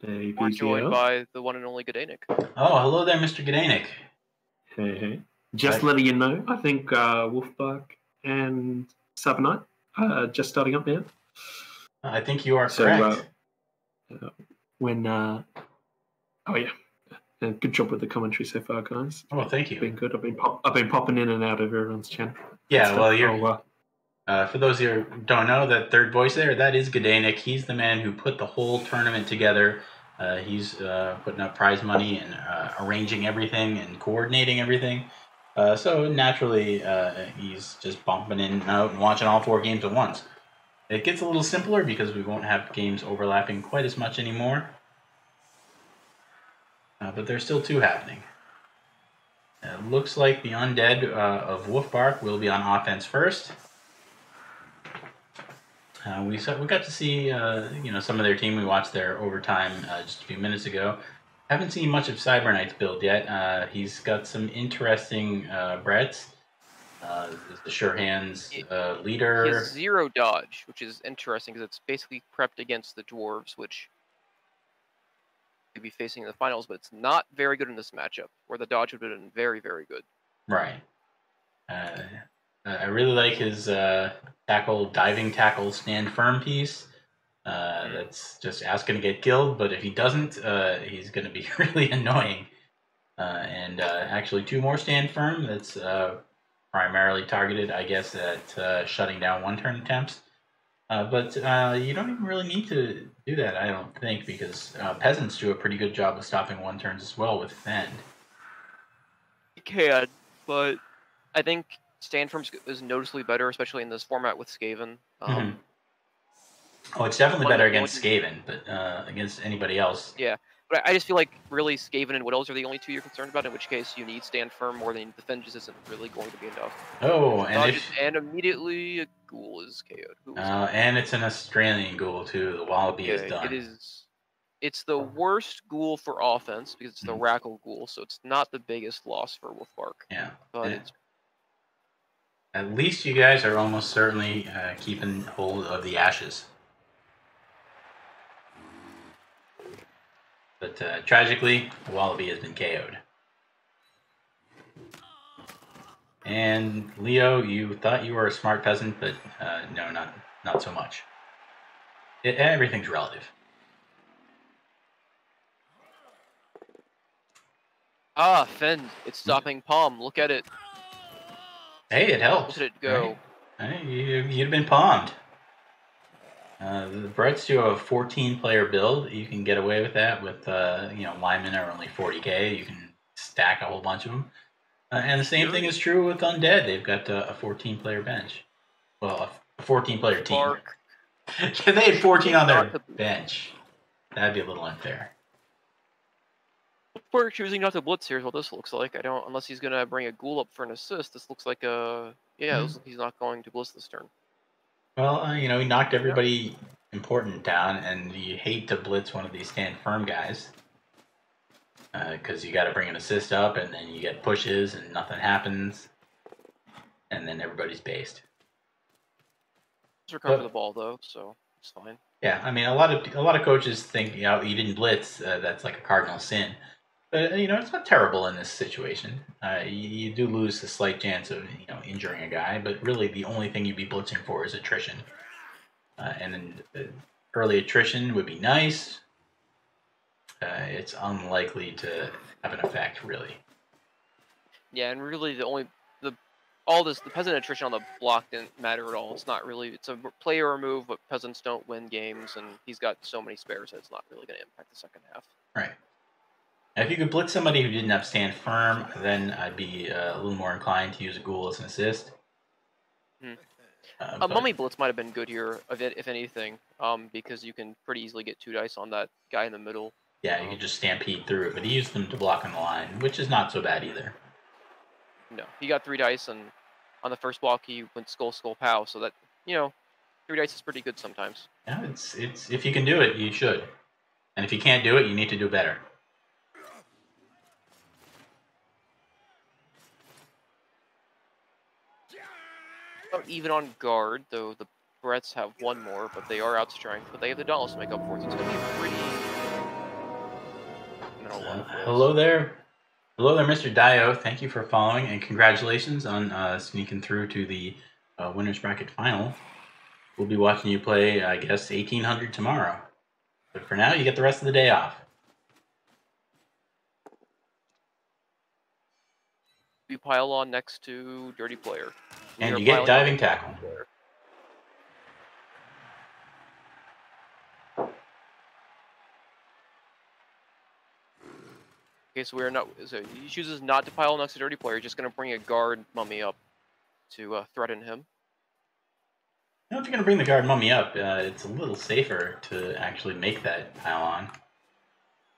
Hey, We're joined BTO. by the one and only Gdanik. Oh, hello there, Mr. Gdanik. Hey. Just letting you know, I think Woofbark and Cyberknight are just starting up now. I think you are So correct. when oh yeah, good job with the commentary so far, guys. Oh, thank you. Been good. I've been popping in and out of everyone's channel. Yeah, well, you're. For those of you who don't know, that third voice there, that is Gdanik. He's the man who put the whole tournament together. He's putting up prize money and arranging everything and coordinating everything. So naturally, he's just bumping in and out and watching all 4 games at once. It gets a little simpler because we won't have games overlapping quite as much anymore. But there's still 2 happening. It looks like the undead of Woofbark will be on offense first. We got to see some of their team. We watched their overtime just a few minutes ago. Haven't seen much of Cyberknight's build yet. He's got some interesting brets. The sure hands leader. He has 0 dodge, which is interesting because it's basically prepped against the dwarves, which you'd be facing in the finals, but it's not very good in this matchup, where the dodge would have been very, very good. Right. I really like his diving tackle, stand firm piece. That's just asking to get killed, but if he doesn't, he's going to be really annoying. And actually 2 more stand firm. That's primarily targeted, I guess, at shutting down 1-turn attempts. But you don't even really need to do that, I don't think, because peasants do a pretty good job of stopping 1-turns as well with Fend. You can, but I think stand firm is noticeably better, especially in this format with Skaven. Oh, it's definitely better against Skaven, but against anybody else. Yeah, but I just feel like really Skaven and Widows are the only 2 you're concerned about, in which case you need stand firm more than defend just isn't really going to be enough. Oh, and immediately a ghoul is KO'd. And it's an Australian ghoul too. The Wallaby is done. It is. It's the worst ghoul for offense because it's the Rackle ghoul, so it's not the biggest loss for Woofbark. Yeah, but it's. At least you guys are almost certainly keeping hold of the ashes. But tragically, the Wallaby has been KO'd. And Leo, you thought you were a smart peasant, but no, not so much. Everything's relative. Ah, Fend! It's stopping Palm. Look at it. Hey, it helps. Look at it go. Right? You'd been palmed. The Brets do a 14-player build. You can get away with that with linemen are only 40k. You can stack a whole bunch of them. And the same thing is true with undead. They've got a 14-player bench. Well, a 14-player team. They had 14 on their bench. That'd be a little unfair. We're choosing not to blitz. Here's what this looks like. Unless he's gonna bring a ghoul up for an assist. This looks like he's not going to blitz this turn. Well, he knocked everybody important down, and you hate to blitz one of these stand firm guys. Because you got to bring an assist up, and then you get pushes, and nothing happens, and then everybody's based. Let's recover the ball though, so it's fine. Yeah, I mean, a lot of coaches think you didn't blitz. That's like a cardinal sin, but it's not terrible in this situation. You do lose a slight chance of injuring a guy, but really the only thing you'd be blitzing for is attrition, and then early attrition would be nice. It's unlikely to have an effect, really. Yeah, and really the peasant attrition on the block didn't matter at all. It's not really. It's a player remove, but peasants don't win games, and he's got so many spares that it's not really going to impact the second half. Right. Now, if you could blitz somebody who didn't have stand firm, then I'd be a little more inclined to use a ghoul as an assist. A mummy blitz might have been good here, if anything, because you can pretty easily get 2 dice on that guy in the middle. Yeah, you can just stampede through it, but he used them to block on the line, which is not so bad either. No, he got 3 dice, and on the first block he went skull pow. So that 3 dice is pretty good sometimes. Yeah, it's if you can do it, you should, and if you can't do it, you need to do better. Even on guard, though the Brets have 1 more, but they are outstrength. But they have the Dauntless to make up for it. So it's going to be a pretty Hello there. Hello there, Mr. Dio. Thank you for following, and congratulations on sneaking through to the Winners Bracket Final. We'll be watching you play, I guess, 1800 tomorrow. But for now, you get the rest of the day off. We pile on next to Dirty Player. And you get diving tackle. Okay, so we're not. So he chooses not to pile next to Dirty Player. Just going to bring a guard mummy up to threaten him. You know, if you're going to bring the guard mummy up, it's a little safer to actually make that pile on,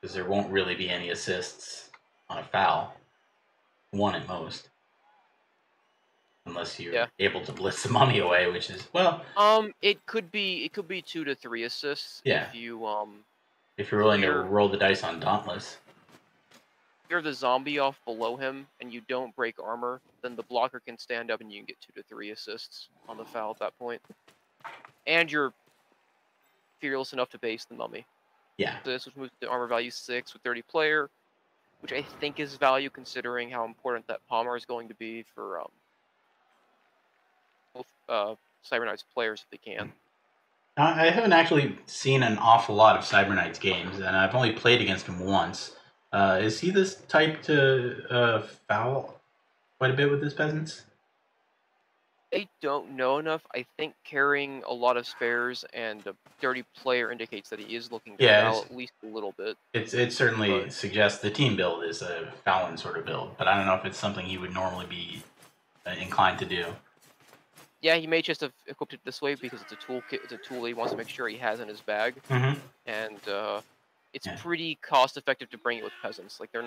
because there won't really be any assists on a foul. One at most. Unless you're able to blitz the mummy away, which is, well... It could be 2 to 3 assists if you, if you're willing to roll the dice on Dauntless. If you're the zombie off below him and you don't break armor, then the blocker can stand up and you can get 2 to 3 assists on the foul at that point. And you're fearless enough to base the mummy. Yeah. So this would move to armor value 6 with 30 player, which I think is value considering how important that Palmer is going to be for both Cyberknight's players if they can. I haven't actually seen an awful lot of Cyberknight's games, and I've only played against him once. Is he this type to foul quite a bit with his peasants? I don't know enough. I think carrying a lot of spares and a dirty player indicates that he is looking to foul at least a little bit. It certainly suggests the team build is a Fallon sort of build, but I don't know if it's something he would normally be inclined to do. Yeah, he may just have equipped it this way because it's a toolkit. It's a tool he wants to make sure he has in his bag, and it's pretty cost effective to bring it with peasants. Like they're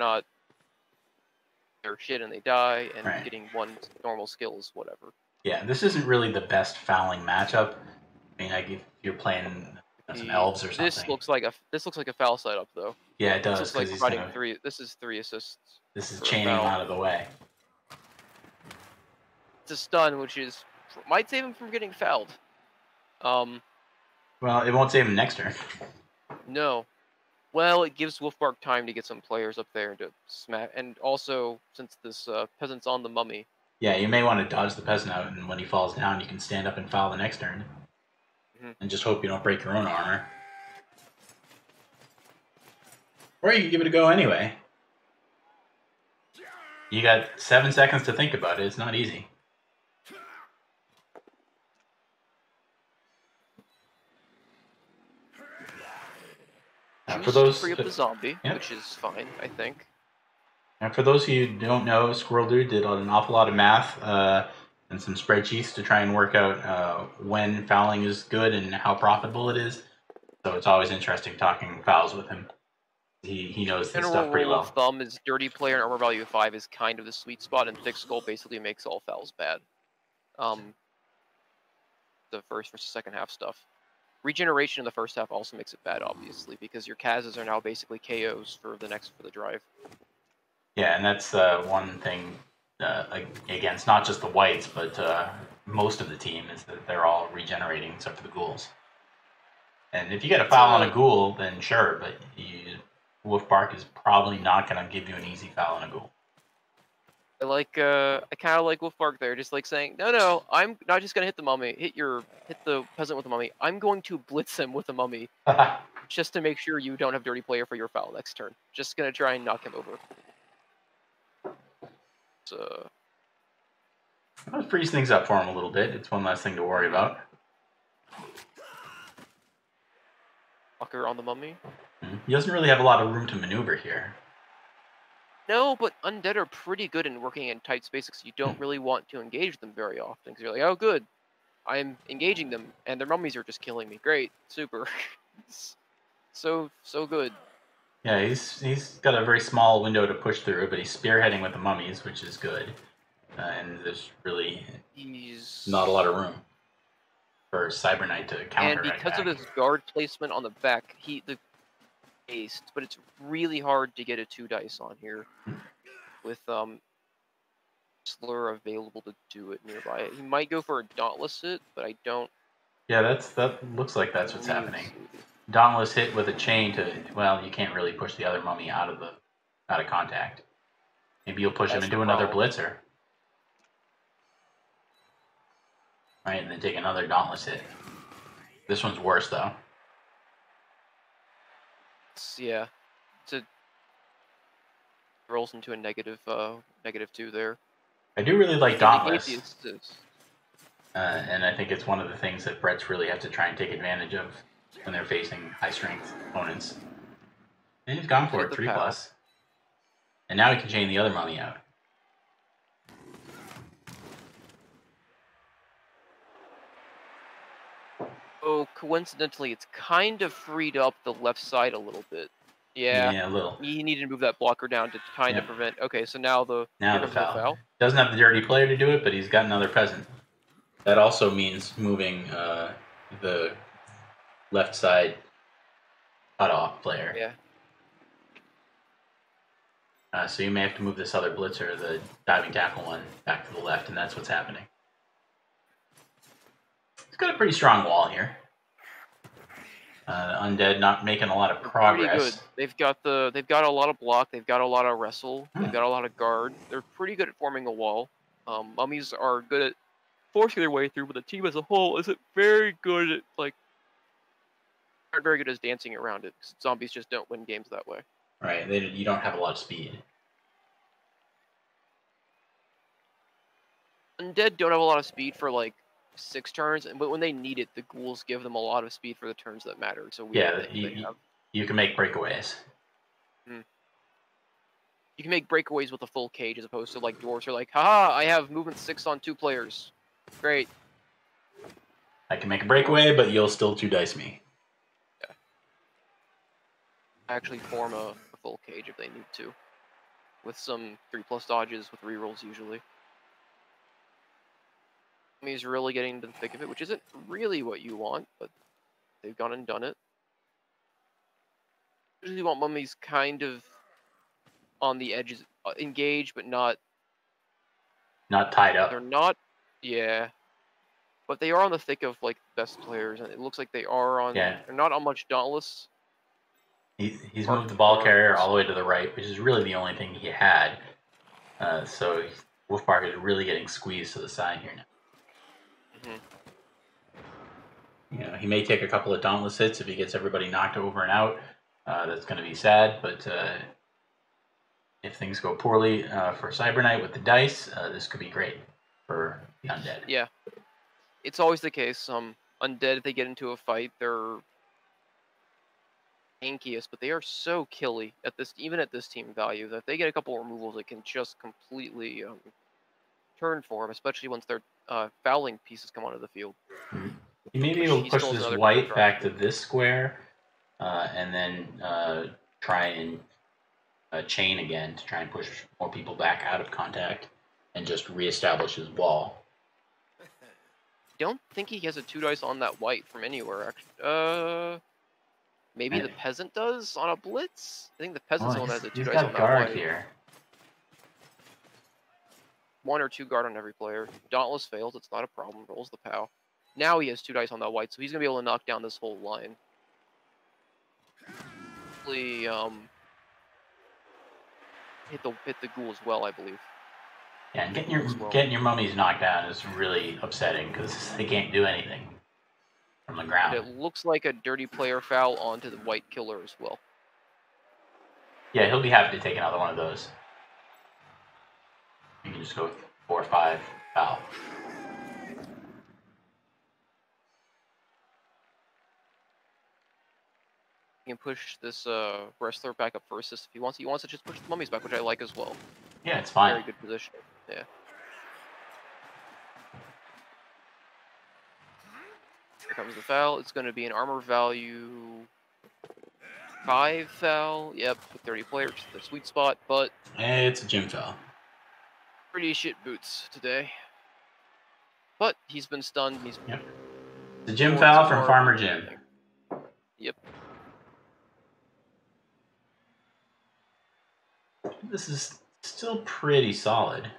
shit and they die, and getting one normal skill is whatever. Yeah, this isn't really the best fouling matchup. I mean, like if you're playing some elves or something. This looks like a foul setup though. Yeah, it does. This looks like providing 3. This is 3 assists. This is chaining him out of the way. It's a stun, which might save him from getting fouled. Well, it won't save him next turn. No. Well, it gives Woofbark time to get some players up there to smack, and also since this peasant's on the mummy. Yeah, you may want to dodge the peasant out, and when he falls down, you can stand up and foul the next turn. And just hope you don't break your own armor. Or you can give it a go anyway. You got 7 seconds to think about it. It's not easy. For those free up the zombie, which is fine, I think. And for those of you who don't know, Squirrel Dude did an awful lot of math and some spreadsheets to try and work out when fouling is good and how profitable it is. So it's always interesting talking fouls with him. He knows this stuff pretty well. Rule of thumb is dirty player and armor value 5 is kind of the sweet spot, and thick skull basically makes all fouls bad. The first versus second half stuff. Regeneration in the first half also makes it bad, obviously, because your Kazes are now basically KOs for the drive. Yeah, and that's one thing against not just the whites, but most of the team is that they're all regenerating except for the ghouls. And if you get a foul on a ghoul, then sure, but Woofbark is probably not going to give you an easy foul on a ghoul. I kind of like Woofbark there, just like saying, no, I'm not just gonna hit the mummy, hit the peasant with the mummy. I'm going to blitz him with the mummy, just to make sure you don't have dirty player for your foul next turn. Just gonna try and knock him over. So that frees things up for him a little bit. It's one less thing to worry about. Walker on the mummy. He doesn't really have a lot of room to maneuver here. No, but undead are pretty good in working in tight spaces. You don't really want to engage them very often because you're like, oh, good, I'm engaging them, and their mummies are just killing me. Great, super, so good. Yeah, he's got a very small window to push through, but he's spearheading with the mummies, which is good, and there's really not a lot of room for Cyberknight to counter. And because of his guard placement on the back, but it's really hard to get a 2 dice on here with Slur available to do it nearby. He might go for a Dauntless hit, but I don't. Yeah, that looks like that's what's happening. Dauntless hit with a chain to, well, you can't really push the other mummy out of the out of contact. Maybe you'll push him That's into the another problem. blitzer. Right, and then take another dauntless hit. This one's worse, though. Yeah. It rolls into a -2 there. I do really like They negate dauntless. the assist. And I think it's one of the things that brets really have to try and take advantage of when they're facing high-strength opponents. And he's gone for Hit it, the 3+. And now he can chain the other mummy out. Oh, coincidentally, it's kind of freed up the left side a little bit. Yeah, Yeah, a little. he needed to move that blocker down to kind of prevent. Okay, so now here the comes the foul. Doesn't have the dirty player to do it, but he's got another peasant. That also means moving the left side cutoff player. Yeah. So you may have to move this other blitzer, the diving tackle one, back to the left, and that's what's happening. He's got a pretty strong wall here. Undead not making a lot of progress. Pretty good. They've got a lot of block. They've got a lot of wrestle. They've got a lot of guard. They're pretty good at forming a wall. Mummies are good at forcing their way through, but the team as a whole isn't very good at aren't very good at dancing around it. 'Cause zombies just don't win games that way. Right, you don't have a lot of speed. Undead don't have a lot of speed for like 6 turns, but when they need it, the ghouls give them a lot of speed for the turns that matter. So you can make breakaways. You can make breakaways with a full cage as opposed to like dwarves are like, haha, I have movement 6 on 2 players. Great. I can make a breakaway, but you'll still 2-dice me. Yeah. Actually form a full cage if they need to. With some 3+ dodges with rerolls usually. He's really getting into the thick of it, which isn't really what you want, but they've gone and done it. Usually want mummies kind of on the edges, engaged, but not tied up. They're not, yeah, but they are on the thick of like best players, and it looks like they are on. Yeah. They're not on much dauntless. He's moved the ball carrier all the way to the right, which is really the only thing he had. So Woofbark is really getting squeezed to the side here now. He may take a couple of dauntless hits if he gets everybody knocked over and out. That's going to be sad, but if things go poorly for Cyberknight with the dice, this could be great for the undead. Yeah, it's always the case. Undead, if they get into a fight, they're tankiest, but they are so killy even at this team value that if they get a couple removals, it can just completely turn for them, especially once their fouling pieces come onto the field. Maybe he'll push this white back to this square, and then try and chain again to try and push more people back out of contact and just reestablish his wall. I don't think he has a 2-dice on that white from anywhere, actually. Maybe the peasant does on a blitz? I think the peasant's the one that has a 2-dice on that guard white. Here. 1 or 2 guard on every player. Dauntless fails, it's not a problem, rolls the POW. Now he has 2-dice on that white, so he's going to be able to knock down this whole line. Hopefully, hit the ghoul as well, I believe. Yeah, and getting your mummies knocked down is really upsetting because they can't do anything from the ground. And it looks like a dirty player foul onto the white killer as well. Yeah, he'll be happy to take another one of those. You can just go with 4 or 5 foul. He can push this wrestler back up first if he wants. He wants to just push the mummies back, which I like as well. Yeah, it's fine. Very good position. Yeah. Here comes the foul. It's going to be an armor value 5 foul. Yep, with 30 players. The sweet spot, but it's a gym foul. Pretty shit boots today. But he's been stunned. Yep. The gym foul from Farmer Jim. Yep. This is still pretty solid.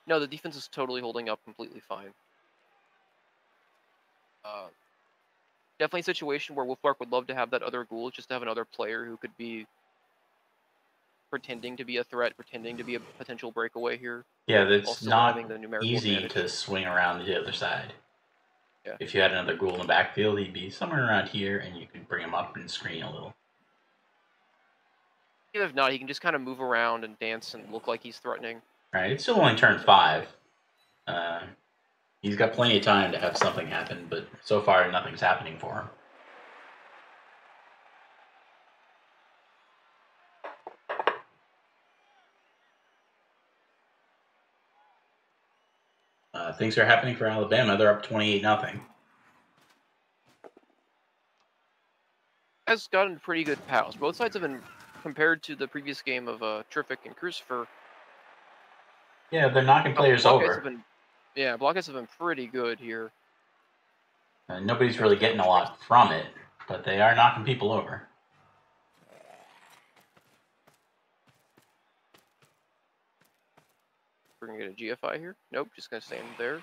No, the defense is totally holding up completely fine. Definitely a situation where Woofbark would love to have that other ghoul, just to have another player who could be pretending to be a threat, pretending to be a potential breakaway here. Yeah, that's Also not having the numerical easy advantage. to swing around the other side. Yeah. If you had another ghoul in the backfield, he'd be somewhere around here, and you could bring him up and screen a little. Even if not, he can just kind of move around and dance and look like he's threatening. Right, it's still only turn 5. He's got plenty of time to have something happen, but so far nothing's happening for him. Things are happening for Alabama. They're up 28-0. Has gotten pretty good pals. Both sides have been, compared to the previous game of Terrific and Crucifer. Yeah, they're knocking players over. Blockheads have been pretty good here. Nobody's really getting a lot from it, but they are knocking people over. We're going to get a GFI here. Nope, just going to stand there.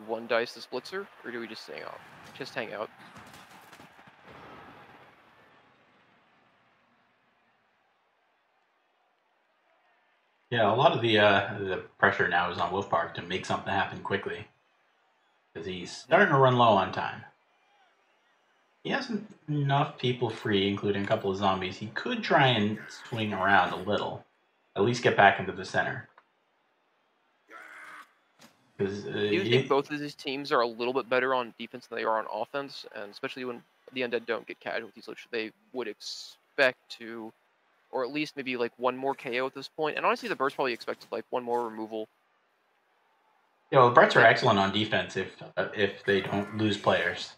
One dice this blitzer, or do we just hang out? Just hang out. Yeah, a lot of the pressure now is on Woofbark to make something happen quickly, because he's starting to run low on time. He hasn't enough people free, including a couple of zombies. He could try and swing around a little, at least get back into the center. Do you think both of these teams are a little bit better on defense than they are on offense, and especially when the undead don't get casualties, which they would expect to, or at least maybe like one more KO at this point. And honestly, the Birds probably expected like one more removal. Yeah, well, the Brets are excellent on defense if they don't lose players.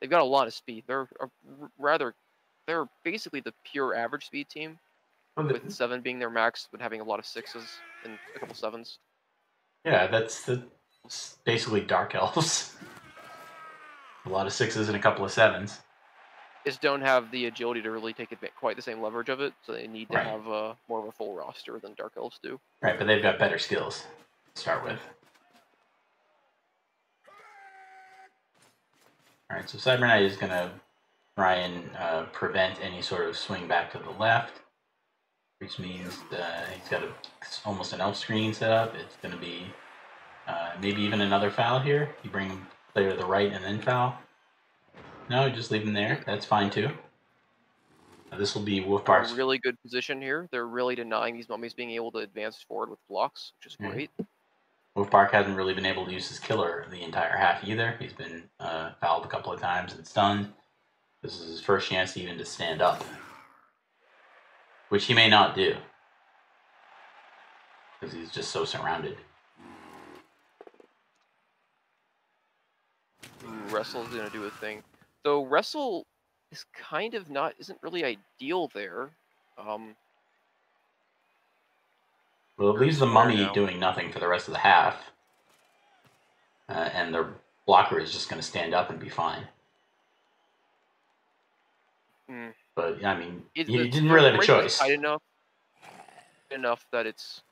They've got a lot of speed. They're basically the pure average speed team, with 7 being their max, but having a lot of 6s and a couple 7s. Yeah, that's basically Dark Elves. A lot of 6s and a couple of 7s. Just don't have the agility to really take quite the same leverage of it, so they need to have more of a full roster than Dark Elves do. Right, but they've got better skills to start with. Alright, so Cyberknight is going to try and prevent any sort of swing back to the left, which means he's got almost an elf screen set up. It's going to be maybe even another foul here. You bring player to the right and then foul. No, just leave him there. That's fine too. This will be Woofbark's. A really good position here. They're really denying these mummies being able to advance forward with blocks, which is great. Woofbark hasn't really been able to use his killer the entire half either. He's been fouled a couple of times and stunned. This is his first chance even to stand up, which he may not do because he's just so surrounded. Wrestle's going to do a thing. Though Wrestle is kind of isn't really ideal there. Well, it leaves the mummy doing nothing for the rest of the half. And the blocker is just going to stand up and be fine. But, I mean, you didn't really have a choice. Tight enough that it's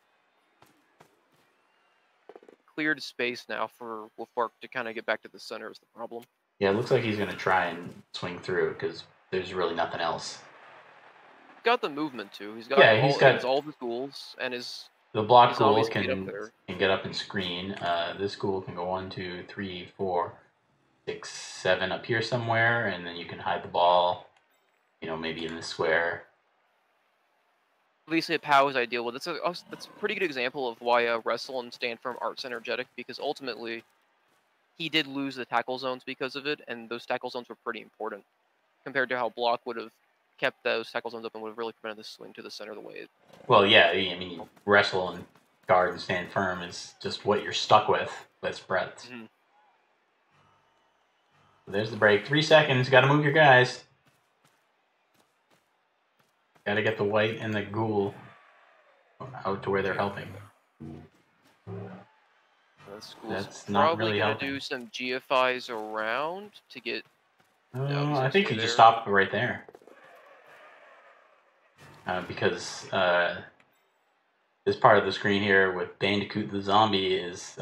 cleared space now for Woofbark to kind of get back to the center is the problem. Yeah, it looks like he's going to try and swing through because there's really nothing else. He's got the movement too. He's got all the ghouls and the block ghoul can get up and screen. This ghoul can go 1, 2, 3, 4, 6, 7 up here somewhere, and then you can hide the ball. Maybe in the square. Obviously, POW is ideal. Well, that's a pretty good example of why Wrestle and Stand Firm aren't synergetic, because ultimately he did lose the tackle zones because of it, and those tackle zones were pretty important compared to how Block would have kept those tackle zones open, would have really prevented the swing to the center the way it... Well, yeah, I mean, Wrestle and guard and Stand Firm is just what you're stuck with brets. Mm-hmm. There's the break. 3 seconds. Got to move your guys. Got to get the white and the ghoul out to where they're helping. That's not really helping. Probably going to do some GFIs around to get... I think he just stopped right there. Because this part of the screen here with Bandicoot the zombie is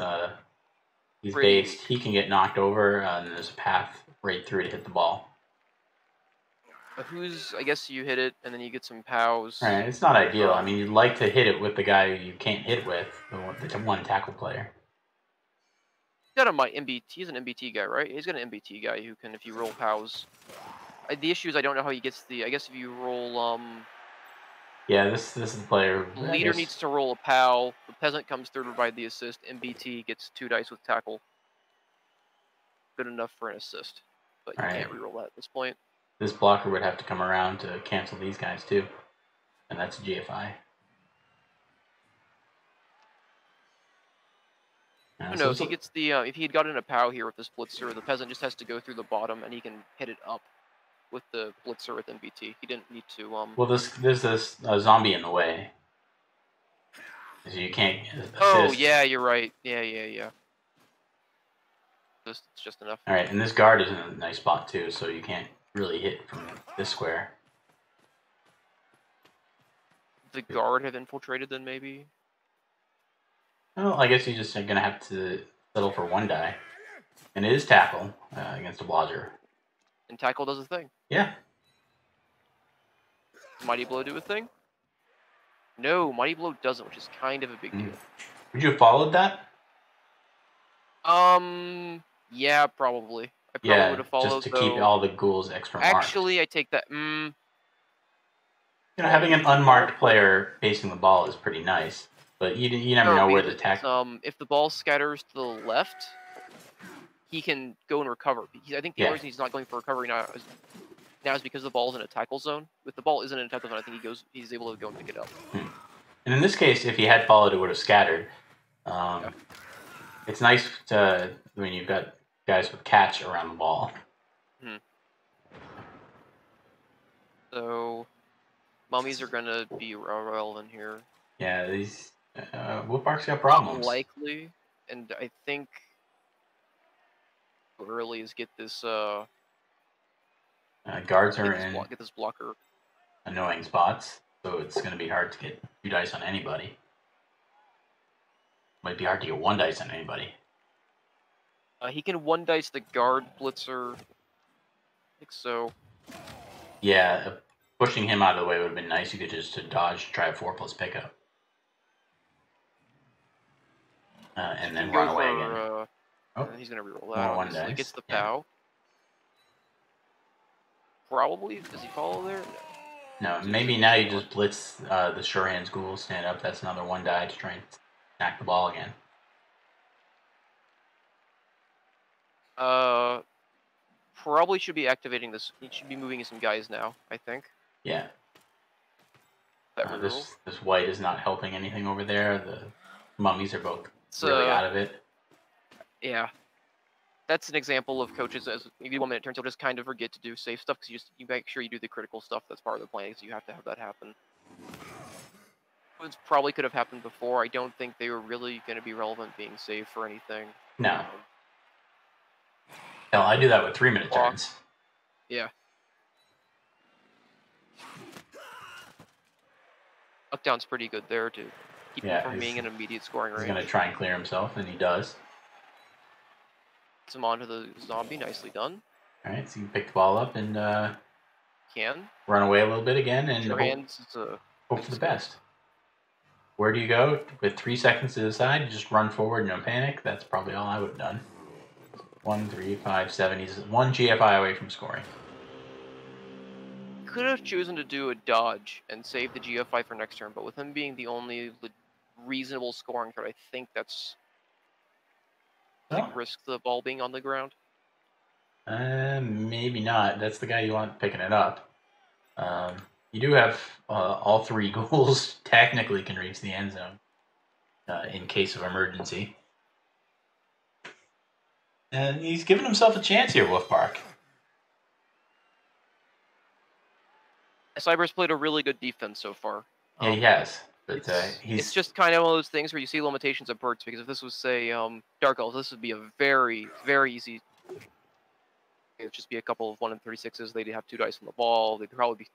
He's based. He can get knocked over, and there's a path right through to hit the ball. I guess you hit it, and then you get some POWs. Right, it's not ideal. I mean, you'd like to hit it with the guy you can't hit with, the one tackle player. He's got a MBT. He's an MBT guy, right? He's got an MBT guy who can, if you roll POWs. The issue is I don't know how he gets the. I guess if you roll Yeah, this is the player. The leader needs to roll a POW. The peasant comes through to provide the assist. MBT gets 2 dice with tackle. Good enough for an assist, but you can't reroll that at this point. This blocker would have to come around to cancel these guys too, and that's a GFI. No, if he gets the if he had gotten a POW here with this blitzer, the peasant just has to go through the bottom and he can hit it up with the blitzer with MBT. He didn't need to. Well, there's this zombie in the way, so you can't assist. Oh yeah, you're right. Yeah. It's just enough. All right, and this guard is in a nice spot too, so you can't really hit from this square. The guard have infiltrated then maybe? Well, I guess you're just going to have to settle for 1 die. And it is tackle against a blodger. And tackle does a thing. Yeah. Does Mighty Blow do a thing? No, Mighty Blow doesn't, which is kind of a big deal. Would you have followed that? Yeah, probably. I probably would have followed, just to keep all the ghouls extra marked. Actually, I take that. You know, having an unmarked player facing the ball is pretty nice. But you never know where the tackle... if the ball scatters to the left, he can go and recover. I think the only reason he's not going for recovery now is because the ball's in a tackle zone. If the ball isn't in a tackle zone, I think he's able to go and pick it up. And in this case, if he had followed, it would have scattered. It's nice when you've got guys with catch around the ball. So, mummies are going to be relevant here. Yeah, these... Woofbark's got problems. Likely, and I think early is get this guards are in get this blocker annoying spots, so it's going to be hard to get 2 dice on anybody. Might be hard to get 1 dice on anybody. He can 1 dice the guard blitzer. I think so. Yeah, pushing him out of the way would have been nice. You could just dodge, try a 4+ pickup. And then run away again. He's going to reroll that. 1 dice. He gets the POW. Probably. Does he follow there? No, maybe now you just blitz the sure hands ghoul, stand up. That's another 1 die to try and snack the ball again. Probably should be activating this. He should be moving some guys now, I think. Yeah. This white is not helping anything over there. The mummies are both really out of it. Yeah. That's an example of coaches, as you do 1 minute turns, they'll just kind of forget to do safe stuff because you make sure you do the critical stuff that's part of the plan, so you have to have that happen. It probably could have happened before. I don't think they were really going to be relevant being safe or anything. No. Hell, I do that with 3 minute turns. Yeah. Knockdown's pretty good there to keep him from being an immediate scoring range. He's going to try and clear himself, and he does. Gets him onto the zombie, nicely done. Alright, so you pick the ball up and run away a little bit again and hope for the best. Where do you go? With 3 seconds to decide, you just run forward, no panic. That's probably all I would have done. 1, 3, 5, 7. He's 1 GFI away from scoring. Could have chosen to do a dodge and save the GFI for next turn, but with him being the only reasonable scoring card, I think that's risk the ball being on the ground. Maybe not. That's the guy you want picking it up. You do have all 3 ghouls technically can reach the end zone in case of emergency. And he's given himself a chance here, Woofbark. Cyber's played a really good defense so far. Yeah, he has. But it's just kind of one of those things where you see limitations of Bert's, because if this was, say, Dark Elves, this would be a very, very easy... It would just be a couple of 1 in 36s. They'd have 2 dice on the ball. They'd probably be... At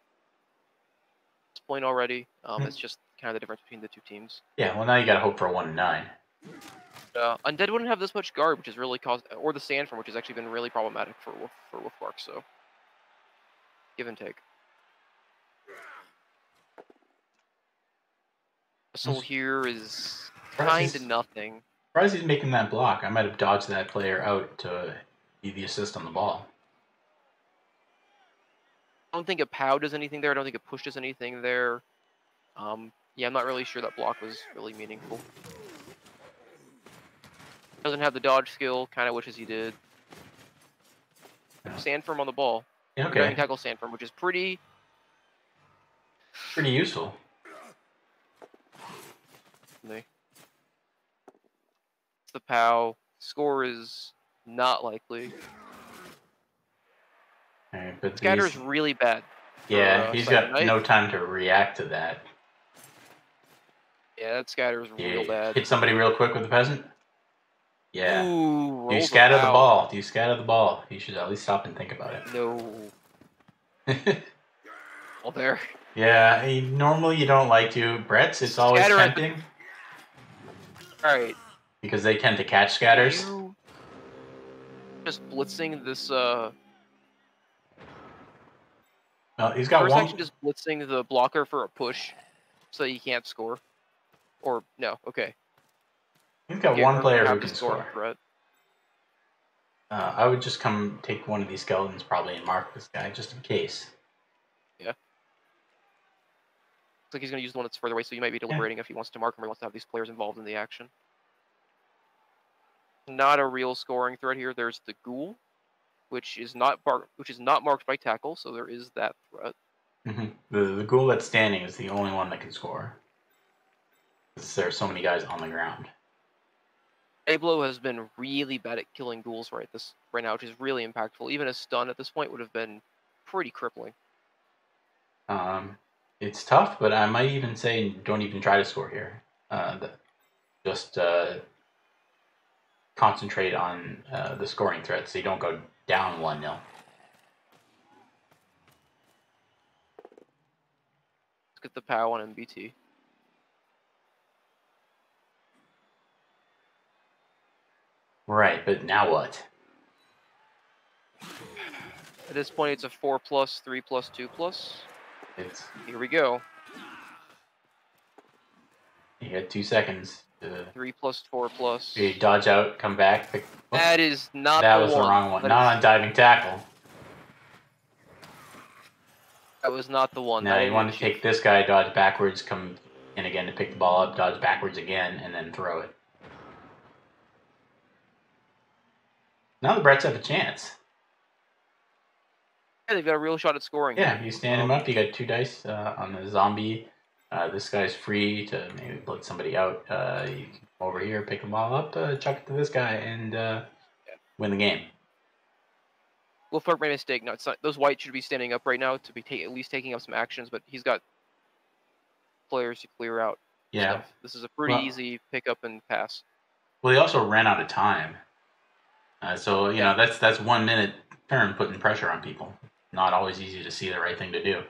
this point already. It's just kind of the difference between the 2 teams. Yeah, well, now you got to hope for a 1 in 9. Undead wouldn't have this much guard, which is really caused, or the Sandform, which has actually been really problematic for Woofbark. So, give and take. Soul here is kind of nothing. Surprised he's making that block. I might have dodged that player out to be the assist on the ball. I don't think a POW does anything there. I don't think a push does anything there. Yeah, I'm not really sure that block was really meaningful. Doesn't have the dodge skill. Kind of wishes he did. Sandform on the ball. Yeah, okay. Diving tackle Sandform, which is pretty useful. It's the POW. Score is not likely. Right, but Scatter is really bad. Yeah, he's got no time to react to that. Yeah, that scatter is real bad. Hit somebody real quick with the peasant. Yeah. Ooh, Do you scatter the ball? Do you scatter the ball? You should at least stop and think about it. No. All there. Yeah, normally you don't like to. Brets, it's always tempting. Alright. Because they tend to catch scatters. Just blitzing this, Well, he's got first one. action just blitzing the blocker for a push so that he can't score. Or, no, okay. He's got one player who can score. Threat. I would just come take one of these skeletons probably and mark this guy just in case. Yeah. Looks like he's going to use the one that's further away, so you might be deliberating if he wants to mark him or he wants to have these players involved in the action. Not a real scoring threat here. There's the ghoul, which is not marked by tackle, so there is that threat. Mm-hmm. The ghoul that's standing is the only one that can score. Because there are so many guys on the ground. Ablo has been really bad at killing ghouls right now, which is really impactful. Even a stun at this point would have been pretty crippling. It's tough, but I might even say don't even try to score here. Just concentrate on the scoring threat so you don't go down 1-0. Let's get the POW on MBT. Right, but now what? At this point, it's a 4+, 3+, 2+. Here we go. You got 2 seconds. 3+, 4+. You dodge out, come back. That is not that was the wrong one. Not on diving tackle. That was not the one. Now you want to take this guy, dodge backwards, come in again to pick the ball up, dodge backwards again, and then throw it. Now the Brets have a chance. Yeah, they've got a real shot at scoring. Yeah, you stand him up. You got 2 dice on the zombie. This guy's free to maybe blitz somebody out. You can come over here, pick the ball up, chuck it to this guy, and win the game. Woofbark made a mistake. No, it's not. Those whites should be standing up right now to be at least taking up some actions, but he's got players to clear out. Yeah. Stuff. This is a pretty easy pick up and pass. Well, he also ran out of time. So, you know, that's 1 minute turn putting pressure on people. Not always easy to see the right thing to do.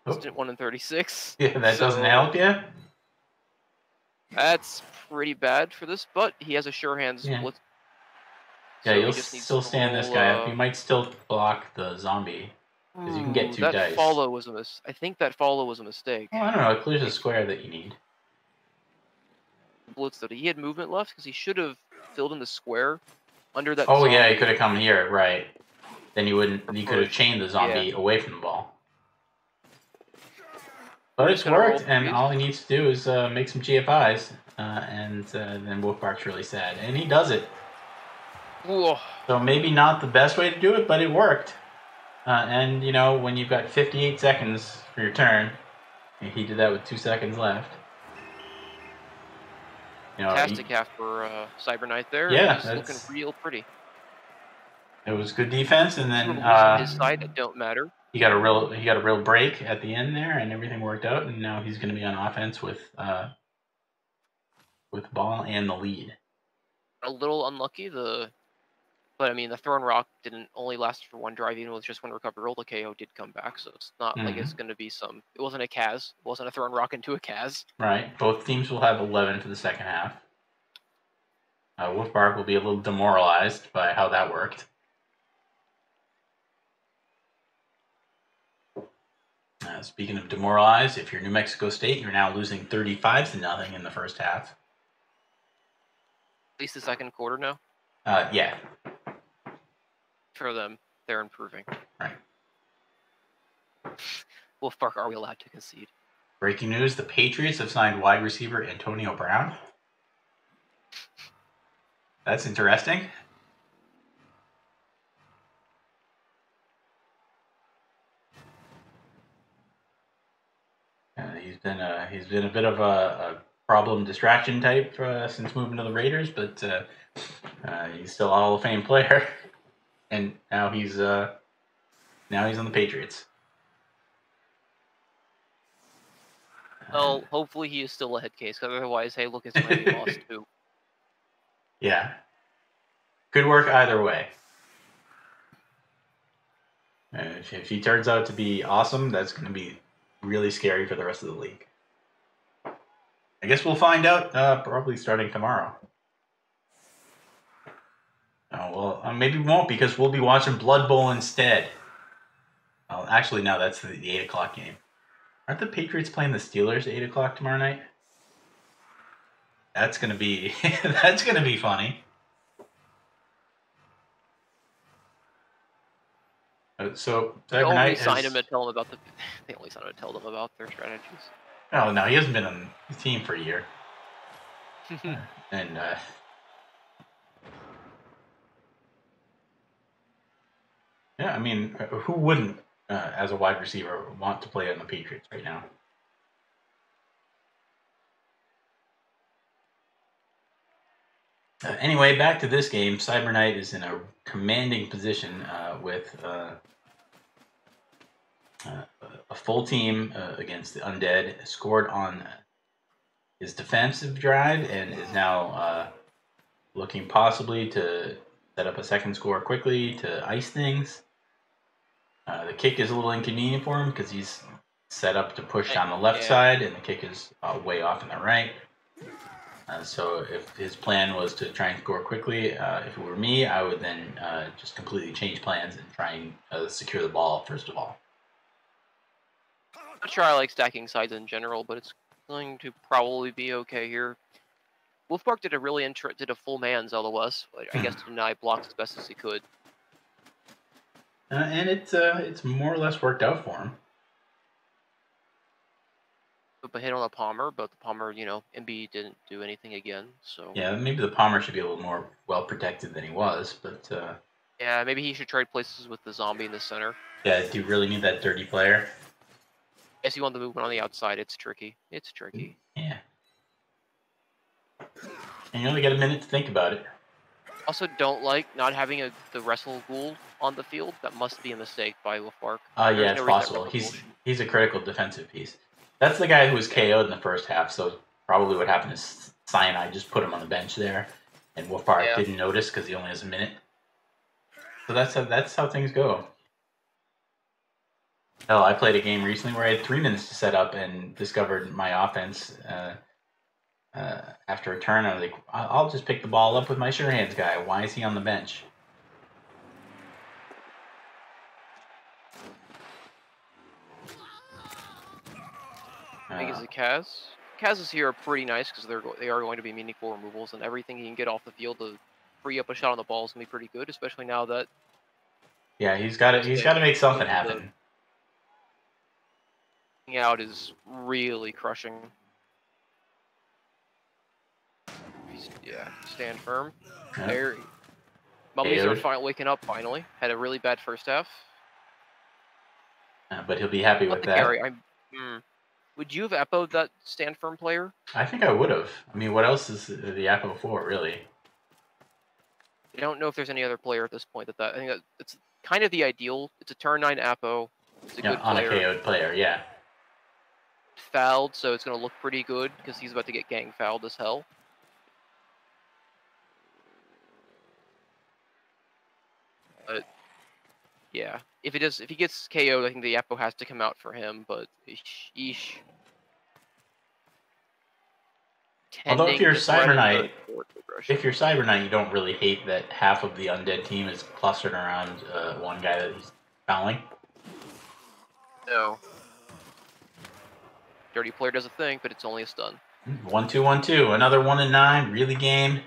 Instant 1 in 36. Yeah, that doesn't help you? That's pretty bad for this, but he has a sure hands blitz. Yeah, you'll still stand this guy up. You might still block the zombie. Because you can get 2 dice. That follow was I think that follow was a mistake. Well, I don't know. It clears a square that you need. Blitz, though. He had movement left because he should have filled in the square under that Oh, zombie. yeah, he could have come here, right. Then you could have chained the zombie away from the ball. But it's worked, and all he needs to do is make some GFIs, and then Woofbark's really sad. And he does it. Whoa. So maybe not the best way to do it, but it worked. And, you know, when you've got 58 seconds for your turn, he did that with 2 seconds left. You know, fantastic half for Cyberknight there. Yeah, it's looking real pretty. It was good defense, and then his side that don't matter. He got a real break at the end there, and everything worked out. And now he's going to be on offense with ball and the lead. A little unlucky. The But I mean, the thrown rock didn't only last for one drive, even with just one recovery roll. The KO did come back, so it's not like it's going to be some. It wasn't a Kaz. It wasn't a thrown rock into a Kaz. Right. Both teams will have 11 for the second half. Woofbark will be a little demoralized by how that worked. Speaking of demoralized, if you're New Mexico State, you're now losing 35-0 in the first half. At least the second quarter now. Yeah. For them, they're improving. Right. Woofbark, are we allowed to concede? Breaking news, the Patriots have signed wide receiver Antonio Brown. That's interesting. He's been a bit of a problem distraction type since moving to the Raiders, but he's still a Hall of Fame player, and now he's on the Patriots. Well, hopefully he is still a head case, because otherwise, hey, look, it's Miami lost too. Yeah, could work either way. If he turns out to be awesome, that's going to be really scary for the rest of the league. I guess we'll find out probably starting tomorrow. Oh, well, maybe we won't, because we'll be watching Blood Bowl instead. Well, actually, no, that's the 8 o'clock game. Aren't the Patriots playing the Steelers at 8 o'clock tomorrow night? That's gonna be that's gonna be funny. So They only Cyberknight signed him to tell him about They only signed him to tell them about their strategies. Oh no, he hasn't been on the team for a year. And yeah, I mean, who wouldn't, as a wide receiver, want to play on the Patriots right now? Anyway, back to this game. Cyberknight is in a commanding position with a full team against the undead. Scored on his defensive drive and is now looking possibly to set up a second score quickly to ice things. The kick is a little inconvenient for him because he's set up to push on the left side, and the kick is way off on the right. So if his plan was to try and score quickly, if it were me, I would then just completely change plans and try and secure the ball first of all. I'm not sure I like stacking sides in general, but it's going to probably be okay here. Woofbark did a full man's LOS, I guess, to deny blocks as best as he could. And it's more or less worked out for him. But hit on the Palmer, but the Palmer, MB didn't do anything again, so... Yeah, maybe the Palmer should be a little more well-protected than he was, but... yeah, maybe he should trade places with the zombie in the center. Yeah, do you really need that dirty player? Yes, you want the movement on the outside. It's tricky. It's tricky. Yeah. And you only got a minute to think about it. Also, don't like not having the wrestle ghoul on the field. That must be a mistake by Woofbark. Yeah, it's possible. He's a critical defensive piece. That's the guy who was KO'd in the first half, so probably what happened is Cyanide just put him on the bench there, and Woofbark didn't notice because he only has a minute. So that's how things go. Hell, I played a game recently where I had 3 minutes to set up and discovered my offense after a turn. I was like, I'll just pick the ball up with my sure hands guy. Why is he on the bench? I think it's a Kaz. Kaz's here are pretty nice because they are going to be meaningful removals, and everything he can get off the field to free up a shot on the ball is going to be pretty good, especially now that... Yeah, he's got to make something happen. Out is really crushing. Stand firm. Yeah. There, Mummies are waking up finally. Had a really bad first half. But he'll be happy with that. Carry. Would you have Epo'd that stand firm player? I think I would have. I mean, what else is the Epo for, really? I don't know if there's any other player at this point I think that it's kind of the ideal. It's a turn 9 Apo. It's a good player. On a KO'd player, yeah. Fouled, so it's going to look pretty good because he's about to get gang fouled as hell. But yeah, if he gets KO'd, I think the Yappo has to come out for him. But eesh. Although if you're Cyberknight, Cyberknight, you don't really hate that half of the undead team is clustered around one guy that he's fouling. No. Dirty player does a thing, but it's only a stun. 1-2-1-2. Another 1 in 9. Really game.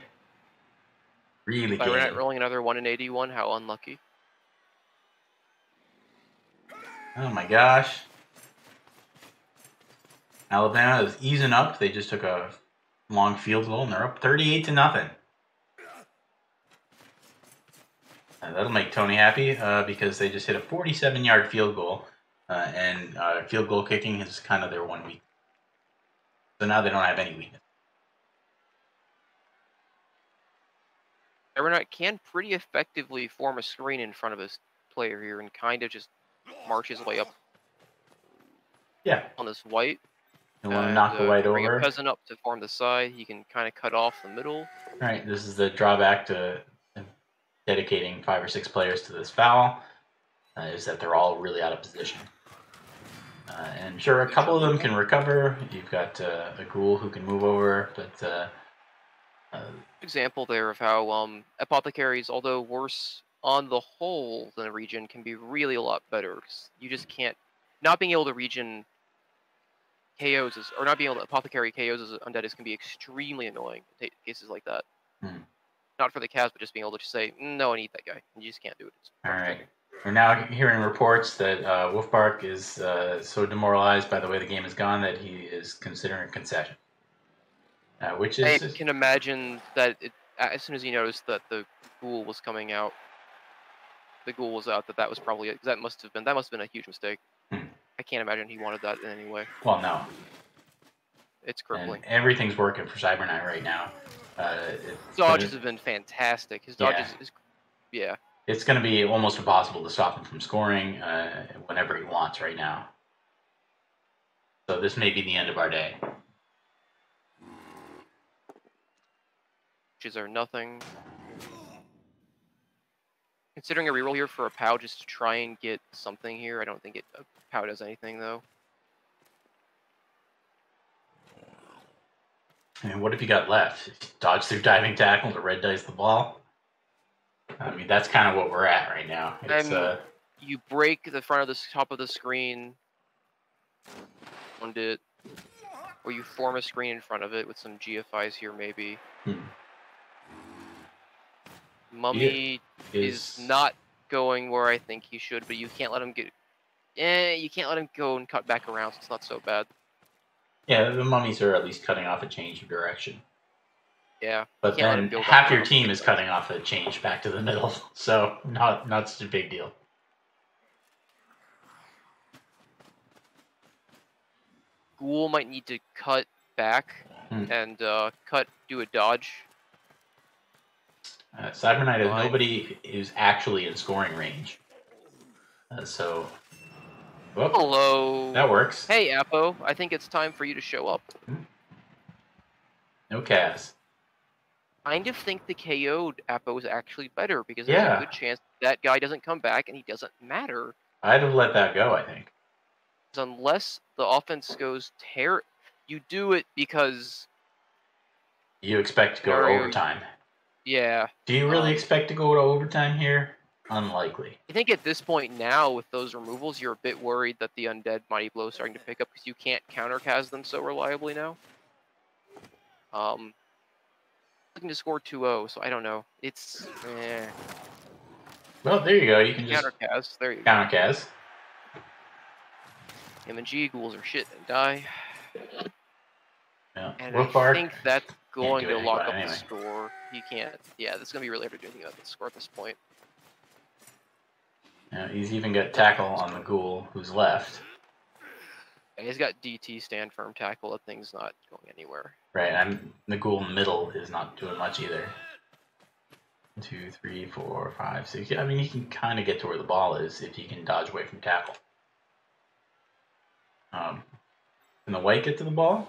Really game. Cyberknight rolling another 1 in 81. How unlucky. Oh my gosh. Alabama is easing up. They just took a long field goal and they're up 38-0. That'll make Tony happy because they just hit a 47-yard field goal. And field goal kicking is kind of their one weakness. So now they don't have any weakness. Cyberknight can pretty effectively form a screen in front of his player here and kind of just march his way up. Yeah. On this white. You want to knock the white bring over. A peasant up to form the side. He can kind of cut off the middle. Right. This is the drawback to dedicating 5 or 6 players to this foul, is that they're all really out of position. And sure, a couple of them can recover. You've got a ghoul who can move over, but... example there of how apothecaries, although worse on the whole than a regen, can be really a lot better. You just can't... Not being able to regen KOs, or not being able to apothecary KOs as undead can be extremely annoying in cases like that. Not for the cast, but just being able to just say, no, I need that guy. You just can't do it. Alright. We're now hearing reports that Woofbark is so demoralized by the way the game has gone that he is considering a concession. Which is... I can imagine that as soon as he noticed that the ghoul was coming out, that was probably it. That must have been a huge mistake. I can't imagine he wanted that in any way. Well, no. It's crippling. And everything's working for Cyberknight right now. Dodges have been fantastic. His dodges yeah. It's going to be almost impossible to stop him from scoring whenever he wants right now. So this may be the end of our day. Which are nothing. Considering a reroll here for a POW just to try and get something here, I don't think a POW does anything though. And what have you got left? Dodge through diving tackle to red dice the ball? I mean, that's kind of what we're at right now. It's, you break the front of the top of the screen, or you form a screen in front of it with some GFIs here, maybe. Mummy is not going where I think he should, but you can't let him get. You can't let him go and cut back around, so it's not so bad. Yeah, the mummies are at least cutting off a change of direction. Yeah. But then half your team is cutting off a change back to the middle, so not such a big deal. Ghoul might need to cut back and do a dodge. Cyberknight has nobody who's actually in scoring range. So... Whoop. Hello. That works. Hey, Apo. I think it's time for you to show up. No Kaz. I kind of think the KO'd Apo is actually better because there's a good chance that guy doesn't come back and he doesn't matter. I'd have let that go, I think. Unless the offense goes you do it because... You expect to go to overtime. Yeah. Do you really expect to go to overtime here? Unlikely. I think at this point now, with those removals, you're a bit worried that the undead Mighty Blow is starting to pick up because you can't countercast them so reliably now. Looking to score 2-0, so I don't know. It's... Well, there you go. You can just... Countercast. There you Countercast. M&G ghouls are shit and die. Yeah. And Woofbark, I think that's going to lock up anyway. the score. He can't... Yeah, that's going to be really hard to do anything about the score at this point. Yeah, he's even got tackle on the ghoul who's left. And he's got DT, stand firm tackle. That thing's not going anywhere. Right, and the ghoul middle is not doing much either. 1, 2, 3, 4, 5, 6. I mean, he can kind of get to where the ball is if he can dodge away from tackle. Can the white get to the ball?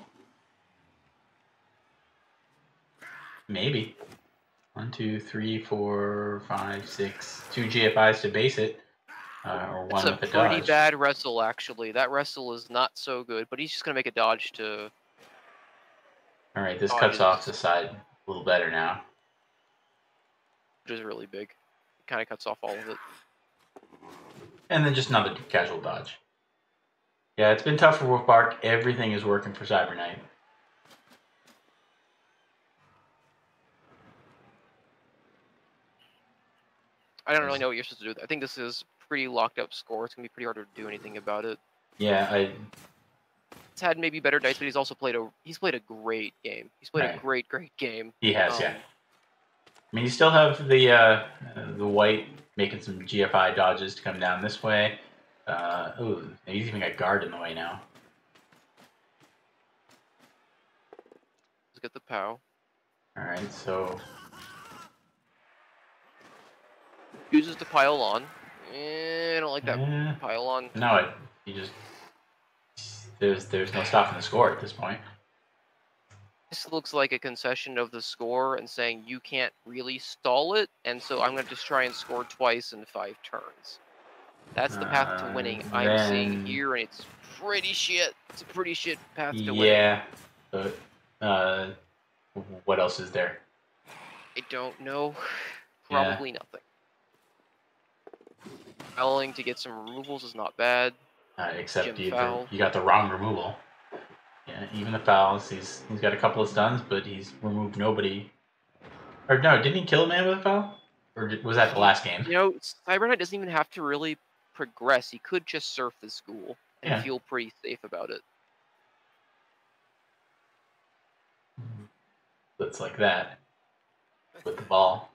Maybe. 1, 2, 3, 4, 5, 6. 2 GFIs to base it. Or one with a dodge. It's a pretty bad wrestle, actually. That wrestle is not so good, but he's just going to make a dodge to... Alright, this cuts off the side a little better now. Which is really big. It kind of cuts off all of it. And then just another casual dodge. Yeah, it's been tough for Woofbark. Everything is working for Cyberknight. I don't really know what you're supposed to do. I think this is pretty locked up score. It's going to be pretty hard to do anything about it. Yeah, He's had maybe better dice, but he's also played a great game. He's played a great game. He has, yeah. I mean, you still have the white making some GFI dodges to come down this way. Ooh, he's even got guard in the way now. Let's get the POW. Alright, so... Uses to pile on. I don't like that pile on. No, you just... There's no stopping the score at this point. This looks like a concession of the score and saying you can't really stall it, and so I'm going to just try and score twice in 5 turns. That's the path to winning I'm seeing here, and it's pretty shit. It's a pretty shit path to winning. Yeah, but what else is there? I don't know. Probably nothing. Fouling to get some removals is not bad. Except you got the wrong removal. Yeah, even the fouls. He's got a couple of stuns, but he's removed nobody. Or no, didn't he kill a man with a foul? Or was that the last game? You know, Cyberknight doesn't even have to really progress. He could just surf the school and feel pretty safe about it. Looks like that with the ball.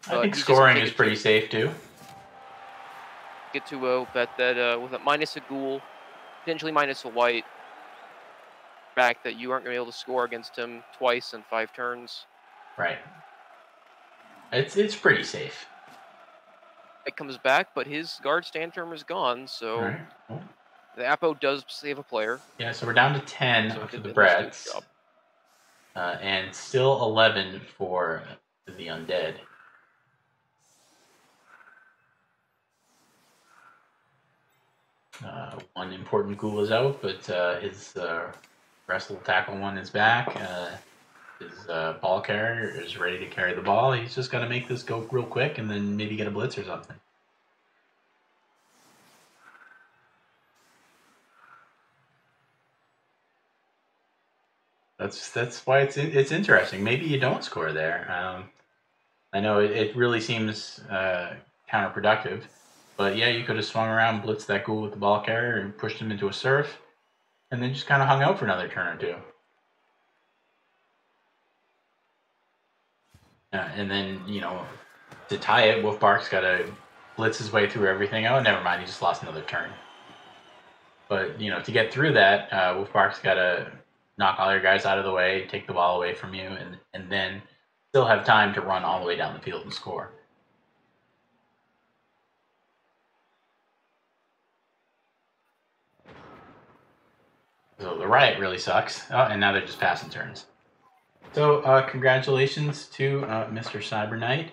I think scoring is pretty safe too. Get to bet that with a minus a ghoul, potentially minus a white, fact that you aren't going to be able to score against him twice in 5 turns. Right. It's pretty safe. It comes back, but his guard stand term is gone, so the Apo does save a player. Yeah, so we're down to 10 for the brets, and still 11 for the undead. One important ghoul is out, but his wrestle tackle one is back. His ball carrier is ready to carry the ball. He's just got to make this go real quick and then maybe get a blitz or something. That's why it's interesting. Maybe you don't score there. I know it really seems counterproductive. But yeah, you could have swung around, blitzed that ghoul with the ball carrier, and pushed him into a surf, and then just kind of hung out for another turn or two. And then, you know, to tie it, Woofbark's got to blitz his way through everything. Oh, never mind, he just lost another turn. But, you know, to get through that, Woofbark's got to knock all your guys out of the way, take the ball away from you, and then still have time to run all the way down the field and score. So the riot really sucks. Oh, and now they're just passing turns. So congratulations to Mr. Cyberknight.